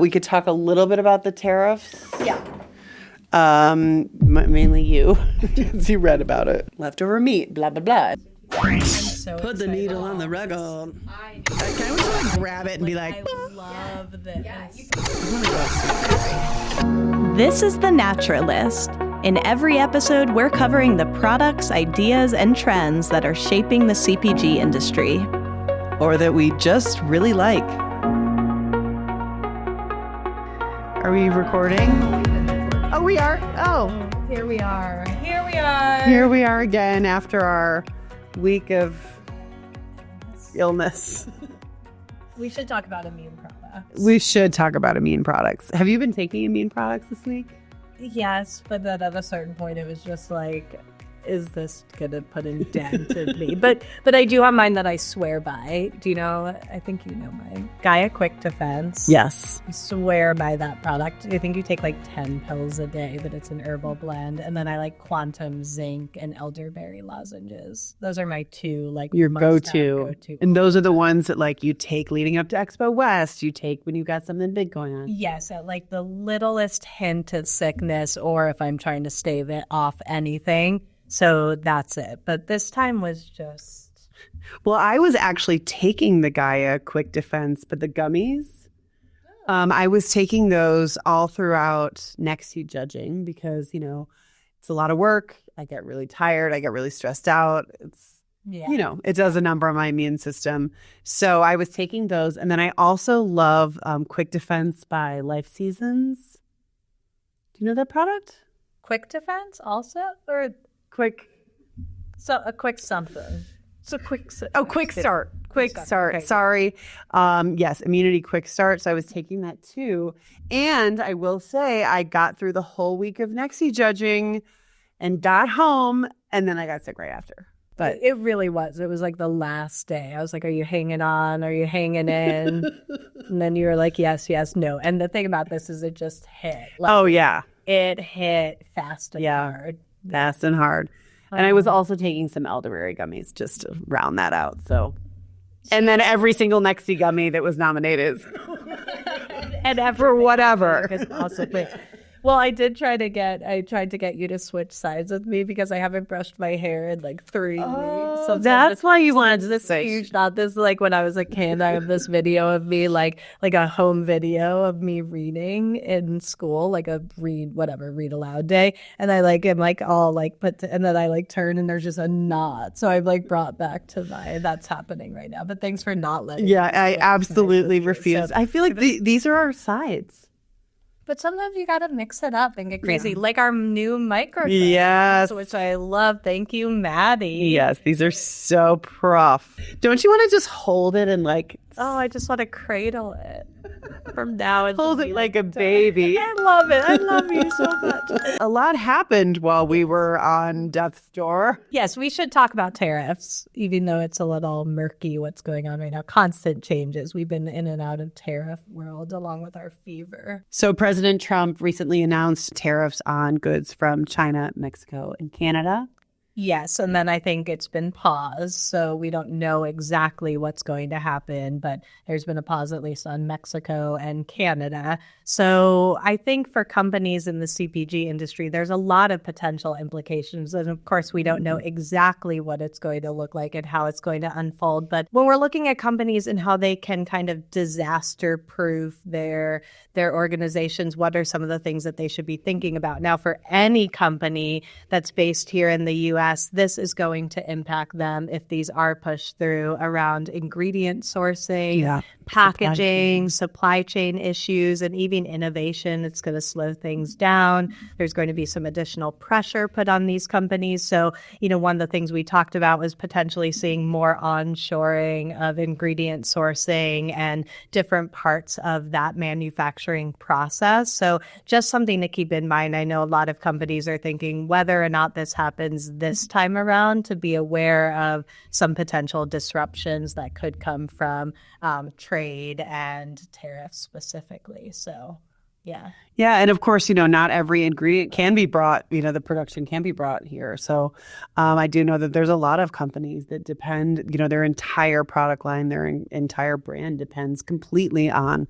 we could talk a little bit about the tariffs. Yeah. Mainly you, because you read about it. Leftover meat, blah, blah, blah. I'm so Put the excited. needle on the record. I Can we just like grab it and be like, I love this. This is The Naturalist. In every episode, we're covering the products, ideas, and trends that are shaping the CPG industry. or that we just really like. Are we recording? Oh, we are. Oh, Here we are. Here we are. here we are again after our week of illness. We should talk about immune products. We should talk about immune products. Have you been taking immune products this week? Yes, but then at a certain point, it was just like, is this going to put a dent in me? But I do have mine that I swear by. Do you know? I think you know mine. Gaia Quick Defense. Yes. I swear by that product. I think you take like 10 pills a day, but it's an herbal blend. And then I like Quantum Zinc and Elderberry lozenges. Those are my two like Your must-have go-to. And those are the ones that like you take leading up to Expo West. You take when you've got something big going on. Yes, at like the littlest hint of sickness, or if I'm trying to stave it off anything. So that's it. But this time was just... Well, I was actually taking the Gaia Quick Defense, but the gummies, I was taking those all throughout next to judging because, you know, it's a lot of work. I get really tired. I get really stressed out. It's, you know, it does a number on my immune system. So I was taking those. And then I also love Quick Defense by Life Seasons. Do you know that product? Quick Defense also? Or Quick. so a quick something? So Quick Start. Quick Start. Okay. Sorry. Yes, Immunity Quick Start. So I was taking that too. And I will say I got through the whole week of Nexi judging and got home, and then I got sick right after. But it really was. It was like the last day. I was like, are you hanging on? Are you hanging in? And then you were like, yes, no. And the thing about this is it just hit. Like, oh, yeah. it hit fast and hard. Fast and hard. And I was also taking some elderberry gummies just to round that out. So, and then every single Nexi gummy that was nominated. And for whatever. Possibly. Well, I tried to get you to switch sides with me because I haven't brushed my hair in like 3 weeks. So That's why you wanted to this say. huge shot. This is like when I was a kid. I have this video of me like a home video of me reading in school, like a read aloud day. And I like am like all like and then I like turn and there's just a knot. So I'm like brought back to that's happening right now. But thanks for not letting. Yeah, I absolutely refuse. I feel like these are our sides. But sometimes you got to mix it up and get crazy. Yeah. Like our new microphones. Yes. Which I love. Thank you, Maddie. Yes, these are so prof. Don't you want to just hold it and like... Oh, I just want to cradle it from now and hold it like a baby. I love it. I love you so much. A lot happened while we were on death's door. Yes, we should talk about tariffs, even though it's a little murky what's going on right now. Constant changes. We've been in and out of tariff world along with our fever. So President Trump recently announced tariffs on goods from China, Mexico, and Canada. Yes, and then I think it's been paused, so we don't know exactly what's going to happen, but there's been a pause at least on Mexico and Canada. So I think for companies in the CPG industry, there's a lot of potential implications, and of course we don't know exactly what it's going to look like and how it's going to unfold, but when we're looking at companies and how they can kind of disaster-proof their organizations, what are some of the things that they should be thinking about? Now, for any company that's based here in the U.S., this is going to impact them if these are pushed through around ingredient sourcing, packaging, supply chain issues, and even innovation. It's going to slow things down. There's going to be some additional pressure put on these companies. So, you know, one of the things we talked about was potentially seeing more onshoring of ingredient sourcing and different parts of that manufacturing process. So just something to keep in mind. I know a lot of companies are thinking whether or not this happens this time around to be aware of some potential disruptions that could come from trade and tariffs specifically. So, yeah. Yeah. And of course, you know, not every ingredient can be brought, you know, the production can be brought here. So I do know that there's a lot of companies that depend, you know, their entire product line, their entire brand depends completely on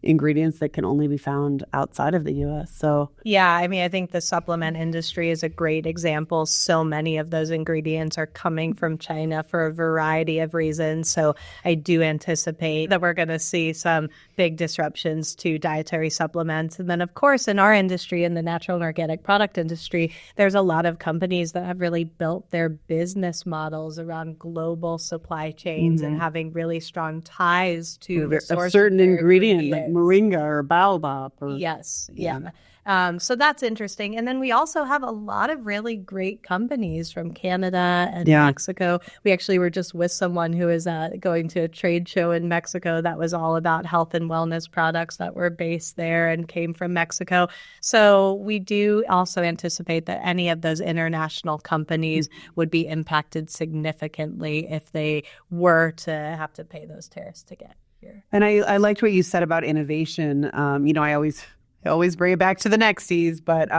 ingredients that can only be found outside of the U.S. So yeah, I mean, I think the supplement industry is a great example. So many of those ingredients are coming from China for a variety of reasons. So I do anticipate that we're going to see some big disruptions to dietary supplements. And then, of course, in our industry, in the natural and organic product industry, there's a lot of companies that have really built their business models around global supply chains and having really strong ties to the source a certain of their ingredient like moringa or baobab. Or, yes, yeah. So that's interesting. And then we also have a lot of really great companies from Canada and Mexico. We actually were just with someone who is going to a trade show in Mexico that was all about health and wellness products that were based there and came from Mexico. So we do also anticipate that any of those international companies would be impacted significantly if they were to have to pay those tariffs to get here. And I liked what you said about innovation. I always bring it back to the Nexties, but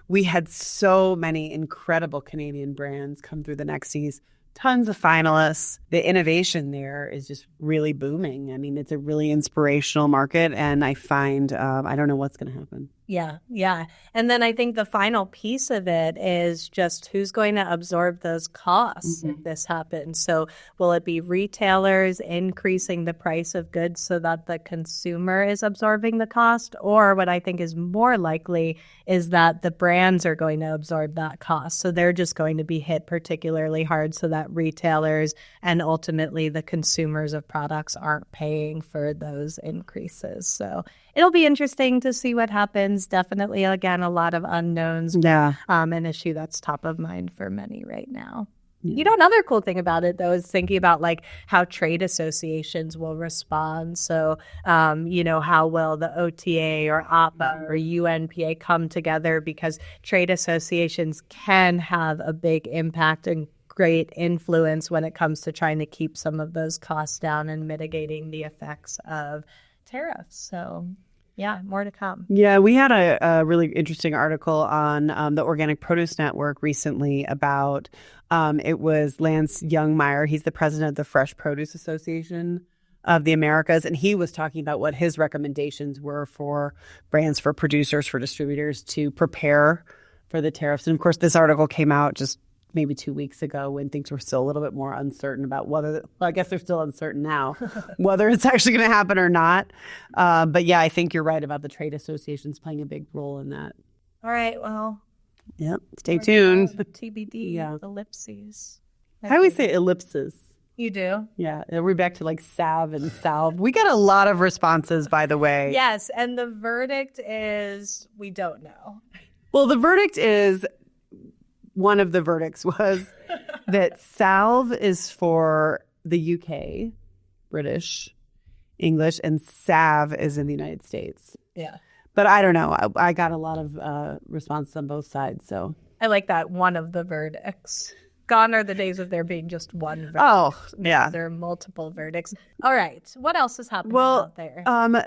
we had so many incredible Canadian brands come through the Nexties, tons of finalists. The innovation there is just really booming. I mean, it's a really inspirational market, and I find I don't know what's going to happen. Yeah. And then I think the final piece of it is just who's going to absorb those costs if this happens. So will it be retailers increasing the price of goods so that the consumer is absorbing the cost? Or what I think is more likely is that the brands are going to absorb that cost. So they're just going to be hit particularly hard so that retailers and ultimately the consumers of products aren't paying for those increases. So it'll be interesting to see what happens. Definitely, again, a lot of unknowns. Yeah. An issue that's top of mind for many right now. Yeah. Another cool thing about it, though, is thinking about like how trade associations will respond. So, how will the OTA or APA or UNPA come together? Because trade associations can have a big impact and great influence when it comes to trying to keep some of those costs down and mitigating the effects of tariffs. So, yeah, more to come. Yeah, we had a really interesting article on the Organic Produce Network recently about, it was Lance Youngmeyer. He's the president of the Fresh Produce Association of the Americas, and he was talking about what his recommendations were for brands, for producers, for distributors to prepare for the tariffs. And of course, this article came out just maybe 2 weeks ago when things were still a little bit more uncertain about whether, well, I guess they're still uncertain now, whether it's actually going to happen or not. But yeah, I think you're right about the trade associations playing a big role in that. All right, well. Yep, stay tuned. TBD, ellipses. I always say ellipses. You do? Yeah, we're back to like salve and salve. We got a lot of responses, by the way. Yes, and the verdict is we don't know. Well, the verdict is, one of the verdicts was that salve is for the UK, British, English, and salve is in the United States. Yeah. But I don't know. I got a lot of response on both sides. So I like that, one of the verdicts. Gone are the days of there being just one verdict. Oh, yeah. There are multiple verdicts. All right. What else is happening out there?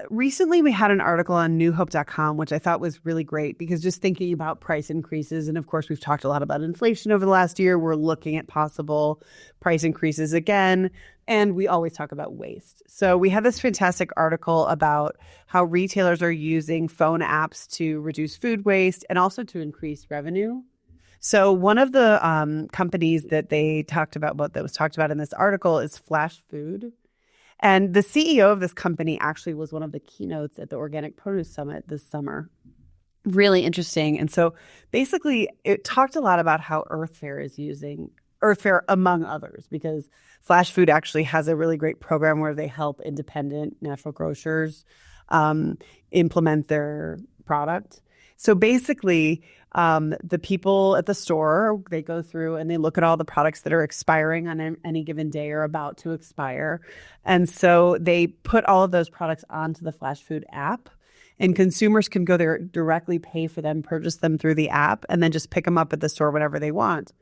Recently we had an article on newhope.com, which I thought was really great because just thinking about price increases, and of course we've talked a lot about inflation over the last year. We're looking at possible price increases again, and we always talk about waste. So we had this fantastic article about how retailers are using phone apps to reduce food waste and also to increase revenue. So one of the companies that they talked about, that was talked about in this article, is Flash Food. And the CEO of this company actually was one of the keynotes at the Organic Produce Summit this summer. Really interesting. And so basically it talked a lot about how Earthfare is using Earthfare, among others, because Flash Food actually has a really great program where they help independent natural grocers implement their product. So basically, the people at the store, they go through and they look at all the products that are expiring on any given day or about to expire. And so they put all of those products onto the Flash Food app, and consumers can go there, directly pay for them, purchase them through the app, and then just pick them up at the store whenever they want.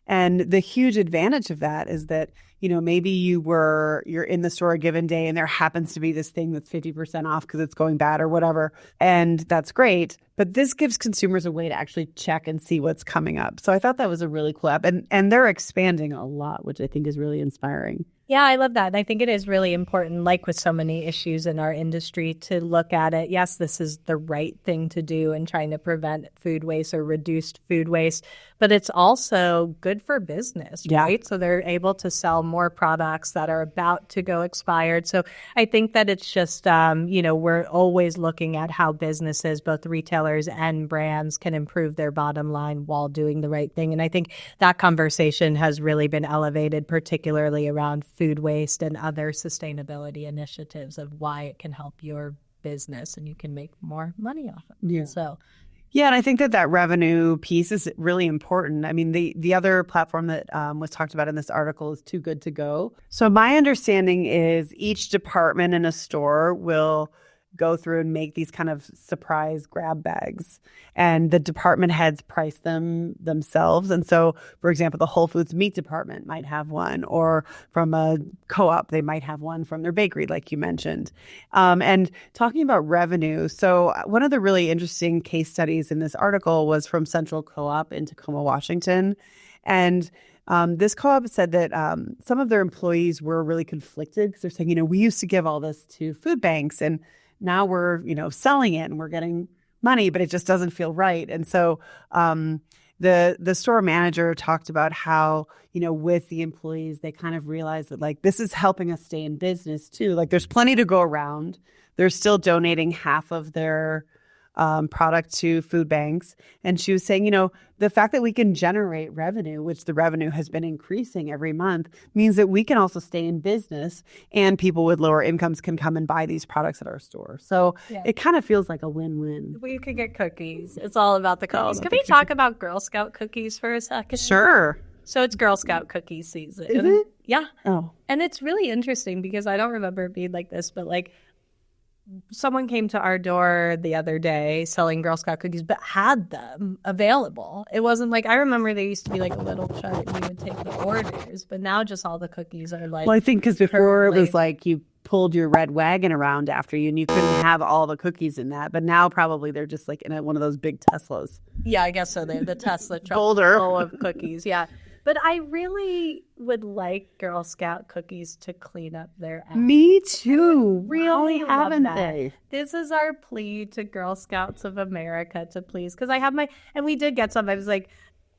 And the huge advantage of that is that, maybe you're in the store a given day and there happens to be this thing that's 50% off because it's going bad or whatever. And that's great. But this gives consumers a way to actually check and see what's coming up. So I thought that was a really cool app. And they're expanding a lot, which I think is really inspiring. Yeah, I love that. And I think it is really important, like with so many issues in our industry, to look at it. Yes, this is the right thing to do in trying to prevent food waste or reduced food waste, but it's also good for business, right? So they're able to sell more products that are about to go expired. So I think that it's just, we're always looking at how businesses, both retailers and brands, can improve their bottom line while doing the right thing. And I think that conversation has really been elevated, particularly around food waste and other sustainability initiatives of why it can help your business and you can make more money off of it. Yeah, and I think that revenue piece is really important. I mean, the other platform that was talked about in this article is Too Good to Go. So my understanding is each department in a store will go through and make these kind of surprise grab bags, and the department heads price them themselves. And so, for example, the Whole Foods meat department might have one, or from a co-op, they might have one from their bakery, like you mentioned. And talking about revenue, so one of the really interesting case studies in this article was from Central Co-op in Tacoma, Washington. And this co-op said that some of their employees were really conflicted because they're saying, we used to give all this to food banks, and now we're, selling it and we're getting money, but it just doesn't feel right. And so the store manager talked about how, with the employees, they kind of realized that, like, this is helping us stay in business too. Like, there's plenty to go around. They're still donating half of their product to food banks. And she was saying, the fact that we can generate revenue, which the revenue has been increasing every month, means that we can also stay in business and people with lower incomes can come and buy these products at our store. So it kind of feels like a win-win. We could get cookies. It's all about the cookies. Can we talk about Girl Scout cookies for a second? Sure. So it's Girl Scout cookie season. Is it? Yeah. Oh. And it's really interesting because I don't remember it being like this, but like, someone came to our door the other day selling Girl Scout cookies, but had them available. It wasn't like, I remember there used to be like a little chart and you would take the orders, but now just all the cookies are like. Well, I think because before it was like you pulled your red wagon around after you and you couldn't have all the cookies in that. But now probably they're just like in one of those big Teslas. Yeah, I guess so. They're the Tesla truck Boulder. full of cookies. Yeah. But I really would like Girl Scout cookies to clean up their act. Me too. Really haven't that. they? This is our plea to Girl Scouts of America to please, because I have and we did get some. I was like,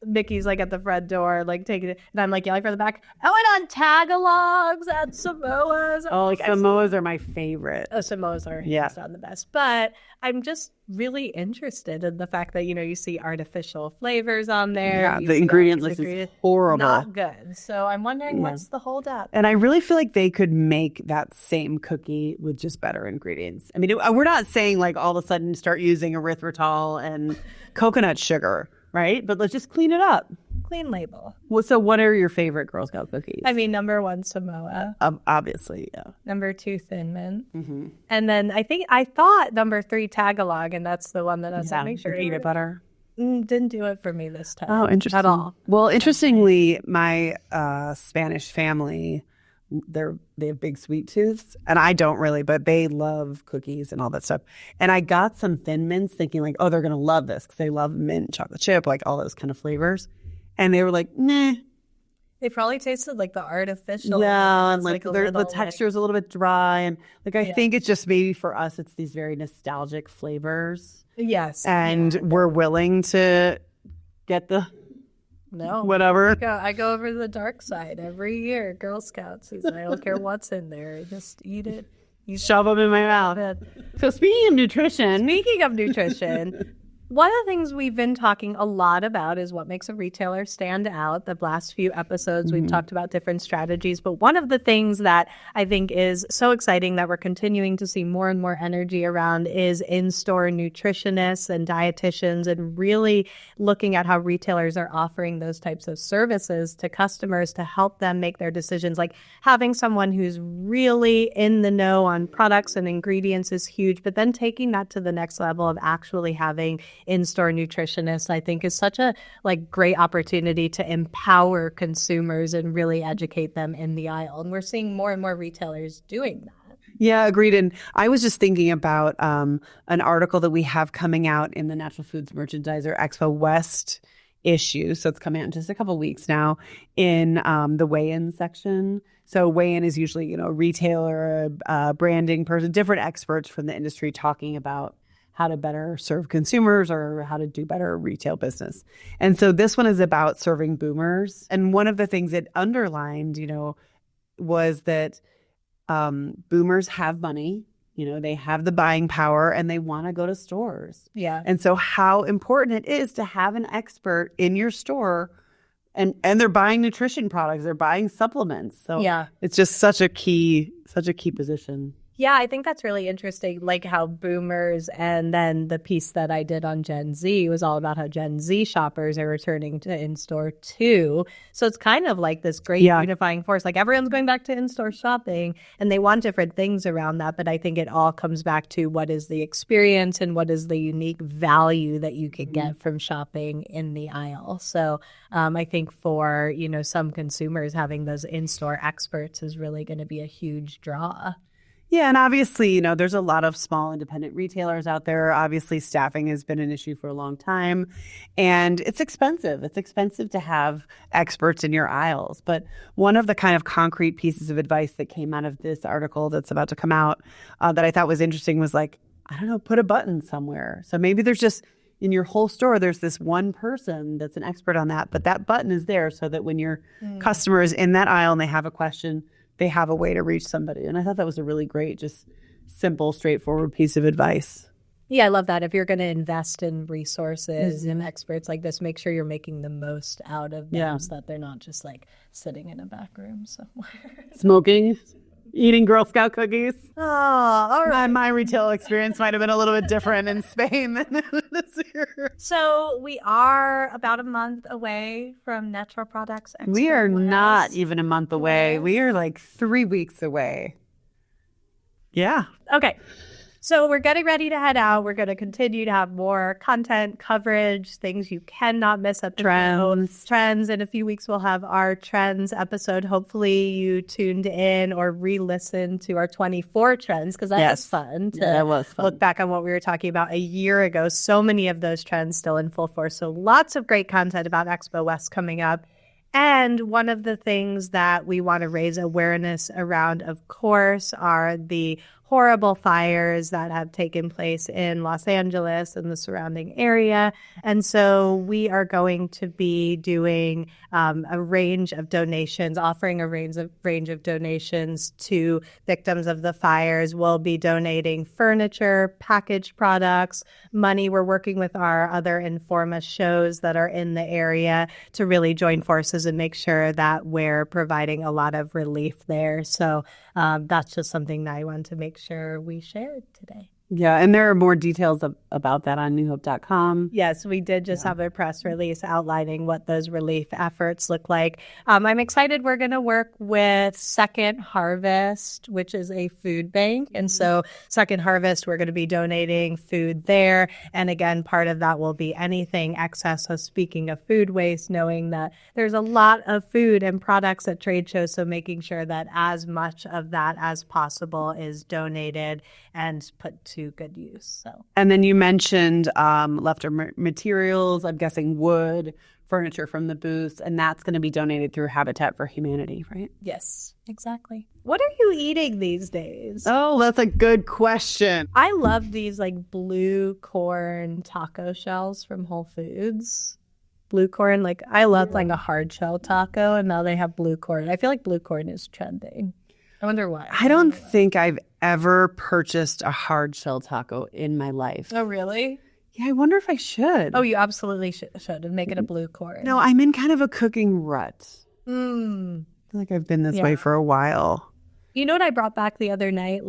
Mickey's like at the front door, like taking it, and I'm like yelling from the back, I went on Tagalogs at Samoa's. Oh, like Samoa's are my favorite. Oh, Samoa's are hands down the best. But I'm just really interested in the fact that, you see artificial flavors on there. Yeah, the ingredient list is horrible. Not good. So I'm wondering what's the holdup. And I really feel like they could make that same cookie with just better ingredients. I mean, we're not saying like all of a sudden start using erythritol and coconut sugar. Right? But let's just clean it up. Clean label. Well, so what are your favorite Girl Scout cookies? I mean, number 1, Samoa. Obviously, yeah. Number 2, Thin Mint. Mm-hmm. And then I thought number 3, Tagalog, and that's the one that I was like, make sure. Peanut butter. Didn't do it for me this time. Oh, interesting. At all. Well, interestingly, my Spanish family, they have big sweet tooths, and I don't really, but they love cookies and all that stuff. And I got some Thin Mints thinking like, oh, they're going to love this because they love mint, chocolate chip, like all those kind of flavors. And they were like, nah. They probably tasted like the artificial. Yeah, and like the texture is a little bit dry. And like I think it's just maybe for us, it's these very nostalgic flavors. Yes. And we're willing to get the... No. Whatever. I go over to the dark side every year. Girl Scouts. I don't care what's in there. I just eat it. You shove them in my mouth. So speaking of nutrition. One of the things we've been talking a lot about is what makes a retailer stand out. The last few episodes, we've talked about different strategies. But one of the things that I think is so exciting that we're continuing to see more and more energy around is in-store nutritionists and dietitians, and really looking at how retailers are offering those types of services to customers to help them make their decisions. Like having someone who's really in the know on products and ingredients is huge, but then taking that to the next level of actually having in-store nutritionists, I think is such a great opportunity to empower consumers and really educate them in the aisle. And we're seeing more and more retailers doing that. Yeah, agreed. And I was just thinking about an article that we have coming out in the Natural Foods Merchandiser Expo West issue. So it's coming out in just a couple of weeks now in the weigh-in section. So weigh-in is usually, a retailer, a branding person, different experts from the industry talking about how to better serve consumers or how to do better retail business. And so this one is about serving boomers. And one of the things it underlined, was that boomers have money, they have the buying power and they want to go to stores. Yeah. And so how important it is to have an expert in your store and they're buying nutrition products, they're buying supplements. So yeah, it's just such a key position. Yeah, I think that's really interesting, like how boomers, and then the piece that I did on Gen Z was all about how Gen Z shoppers are returning to in-store too. So it's kind of like this great unifying force. Like everyone's going back to in-store shopping and they want different things around that. But I think it all comes back to what is the experience and what is the unique value that you can get from shopping in the aisle. So I think for, some consumers, having those in-store experts is really going to be a huge draw. Yeah, and obviously, there's a lot of small independent retailers out there. Obviously, staffing has been an issue for a long time, and it's expensive. It's expensive to have experts in your aisles. But one of the kind of concrete pieces of advice that came out of this article that's about to come out that I thought was interesting was put a button somewhere. So maybe there's just in your whole store, there's this one person that's an expert on that, but that button is there so that when your customer is in that aisle and they have a question, they have a way to reach somebody. And I thought that was a really great, just simple, straightforward piece of advice. Yeah, I love that. If you're going to invest in resources and experts like this, make sure you're making the most out of them so that they're not just sitting in a back room somewhere. Smoking, eating Girl Scout cookies. Oh, all right. My retail experience might have been a little bit different in Spain than this year. So we are about a month away from Natural Products Expo We are West. not even a month away. Yes. We are 3 weeks away. Yeah. Okay. So we're getting ready to head out. We're going to continue to have more content, coverage, things you cannot miss at the trends. In a few weeks, we'll have our trends episode. Hopefully you tuned in or re-listened to our 24 trends because that was fun. That was fun. Look back on what we were talking about a year ago. So many of those trends still in full force. So lots of great content about Expo West coming up. And one of the things that we want to raise awareness around, of course, are the horrible fires that have taken place in Los Angeles and the surrounding area. And so we are going to be doing a range of donations, offering a range of donations to victims of the fires. We'll be donating furniture, packaged products, money. We're working with our other Informa shows that are in the area to really join forces and make sure that we're providing a lot of relief there. So that's just something that I want to make sure we shared today. Yeah, and there are more details about that on newhope.com. Yes, we did just have a press release outlining what those relief efforts look like. I'm excited. We're going to work with Second Harvest, which is a food bank. And so Second Harvest, we're going to be donating food there. And again, part of that will be anything excess. So speaking of food waste, knowing that there's a lot of food and products at trade shows, so making sure that as much of that as possible is donated and put to good use. So, and then you mentioned leftover materials, I'm guessing wood, furniture from the booths, and that's going to be donated through Habitat for Humanity, right? Yes, exactly. What are you eating these days? Oh, that's a good question. I love these blue corn taco shells from Whole Foods. Blue corn, I love a hard shell taco, and now they have blue corn. I feel like blue corn is trending. I wonder why. I don't think I've ever purchased a hard shell taco in my life. Oh, really? Yeah, I wonder if I should. Oh, you absolutely should and make it a blue corn. No, I'm in kind of a cooking rut. I Mm. feel like I've been this way for a while. You know what I brought back the other night?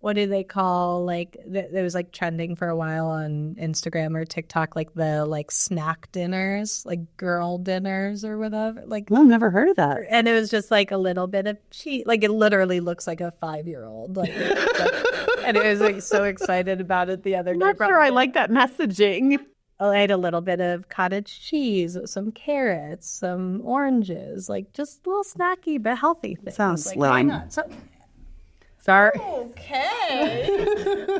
What do they call, it was trending for a while on Instagram or TikTok, the snack dinners, girl dinners or whatever. Well, I've never heard of that. And it was just a little bit of cheese. It literally looks like a 5-year-old. And it was so excited about it the other day. I'm not sure I like that messaging. I ate a little bit of cottage cheese, some carrots, some oranges, like just little snacky but healthy things. Sounds like, slime. Sorry. Okay.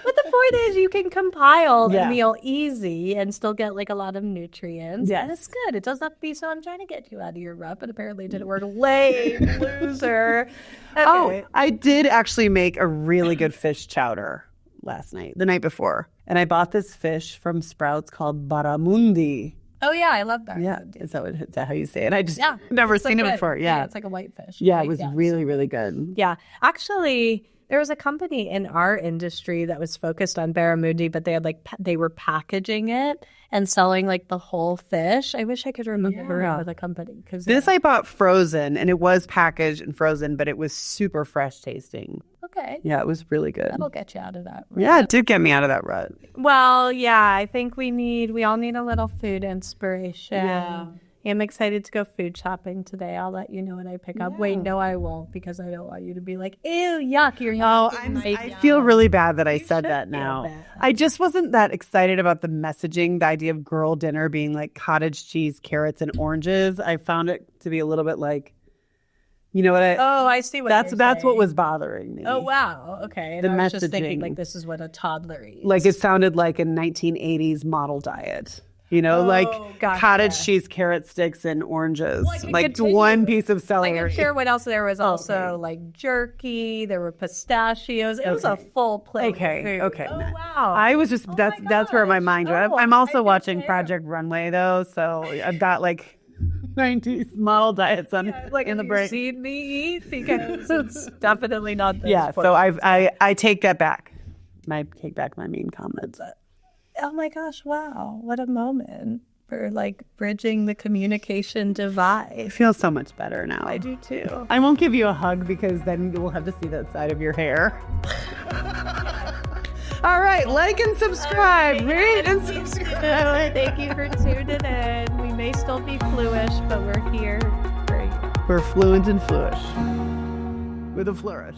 But the point is you can compile a meal easy and still get like a lot of nutrients. Yes. And it's good. It doesn't have to be so I'm trying to get you out of your rut, but apparently it didn't work. Lame loser. Okay. Oh, I did actually make a really good fish chowder the night before. And I bought this fish from Sprouts called barramundi. Oh, yeah, I love that. Yeah, is that how you say it? I just never seen it before. Yeah, it's like a white fish. Yeah, right? it was really, really good. Yeah, actually, there was a company in our industry that was focused on barramundi, but they had they were packaging it and selling like the whole fish. I wish I could remember the company because this I bought frozen, and it was packaged and frozen, but it was super fresh tasting. Okay. Yeah, it was really good. That'll get you out of that rut. Yeah, it did get me out of that rut. Well, yeah, I think we all need a little food inspiration. Yeah. I'm excited to go food shopping today. I'll let you know when I pick up. Wait, no, I won't because I don't want you to be like, ew, yuck, you're yuck. I feel really bad that I said that now. I just wasn't that excited about the messaging, the idea of girl dinner being like cottage cheese, carrots, and oranges. I found it to be a little bit like, you know what I see what that's you're saying. What was bothering me. Oh, wow. Okay. And the I was messaging. just thinking like this is what a toddler eats. Like it sounded like a 1980s model diet. You know, gotcha. Cottage cheese, carrot sticks, and oranges. Well, like one piece of I celery. can share what else there was. Also, like jerky. There were pistachios. It was a full plate. Okay. Of food. Oh, Nah. wow. I was just that's where my mind went. I'm also watching Project Runway though, so I've got like 90s model diets on in the break. Seen me eat because it's definitely not. Yeah. So I take that back. I take back my mean comments. Oh my gosh, wow. What a moment for like bridging the communication divide. It feels so much better now. I do too. I won't give you a hug because then you'll have to see that side of your hair. All right, like and subscribe. Rate and subscribe. Thank you for tuning in. We may still be fluish, but we're here for you. We're fluent and fluish. With a flourish.